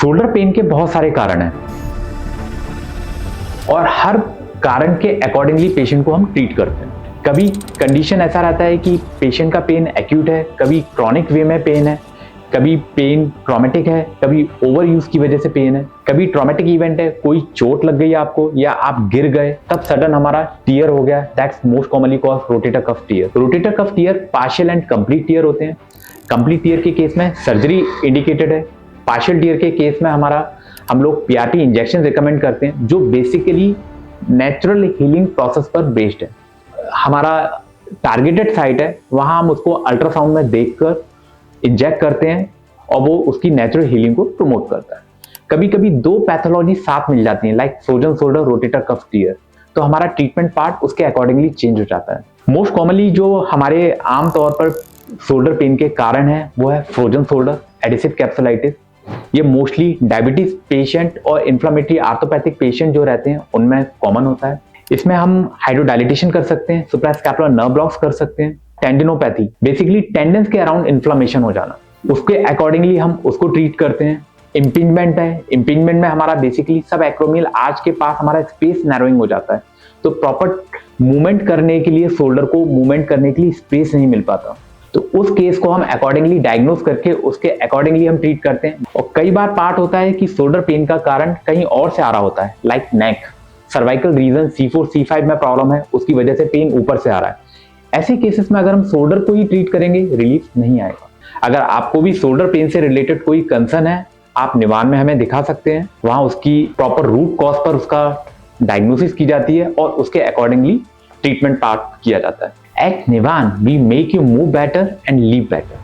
Shoulder pain के बहुत सारे कारण हैं और हर कारण के अकॉर्डिंगली पेशेंट को हम ट्रीट करते हैं। कभी कंडीशन ऐसा रहता है कि पेशेंट का पेन एक्यूट है, कभी क्रॉनिक वे में पेन है, कभी पेन ट्रॉमेटिक है, कभी ओवर यूज की वजह से पेन है, कभी ट्रॉमेटिक इवेंट है, कोई चोट लग गई आपको या आप गिर गए तब सडन हमारा टीयर हो गया। That's most commonly called rotator cuff tier. Rotator cuff tier partial and complete tear होते हैं। कंप्लीट टीयर के केस में सर्जरी इंडिकेटेड है। पार्शियल टीयर के केस में हम लोग पीआरटी इंजेक्शन रिकमेंड करते हैं जो बेसिकली नेचुरल हीलिंग प्रोसेस पर बेस्ड है। हमारा टारगेटेड साइट है, वहां हम उसको अल्ट्रासाउंड में देखकर इंजेक्ट करते हैं और वो उसकी नेचुरल हीलिंग को प्रमोट करता है। कभी कभी दो पैथोलॉजी साथ मिल जाती हैं like frozen shoulder, rotator cuff tier, तो हमारा ट्रीटमेंट पार्ट उसके अकॉर्डिंगली चेंज हो जाता है। मोस्ट कॉमनली जो हमारे आमतौर पर शोल्डर पेन के कारण है वो है फ्रोजन शोल्डर, एडिसिव कैप्सुलाइटिस। ये मोस्टली डायबिटीज पेशेंट और इन्फ्लेमेटरी आर्थोपैथिक पेशेंट जो रहते हैं उनमें कॉमन होता है। इसमें हम हाइड्रोडायलिटेशन कर सकते हैं, सुप्रास्कैपुलर नर्व ब्लॉक्स कर सकते हैं। टेंडिनोपैथी बेसिकली टेंडन्स के अराउंड इन्फ्लेमेशन हो जाना, उसके अकॉर्डिंगली हम उसको ट्रीट करते हैं। इम्पिंजमेंट है, इम्पिंजमेंट में हमारा बेसिकली सब एक्रोमियल आर्च के पास हमारा स्पेस नैरोइंग हो जाता है, तो प्रॉपर मूवमेंट करने के लिए शोल्डर को मूवमेंट करने के लिए स्पेस नहीं मिल पाता, तो उस केस को हम अकॉर्डिंगली डायग्नोज करके उसके अकॉर्डिंगली हम ट्रीट करते हैं। और कई बार पार्ट होता है कि शोल्डर पेन का कारण कहीं और से आ रहा होता है, लाइक नेक, सर्वाइकल रीजन C4 C5 में प्रॉब्लम है, उसकी वजह से पेन ऊपर से आ रहा है। ऐसे केसेस में अगर हम शोल्डर को ही ट्रीट करेंगे रिलीफ नहीं आएगा। अगर आपको भी शोल्डर पेन से रिलेटेड कोई कंसर्न है, आप निवान में हमें दिखा सकते हैं, वहां उसकी प्रॉपर रूट कॉज पर उसका डायग्नोसिस की जाती है और उसके अकॉर्डिंगली ट्रीटमेंट पार्ट किया जाता है। At Nivan, we make you move better and live better.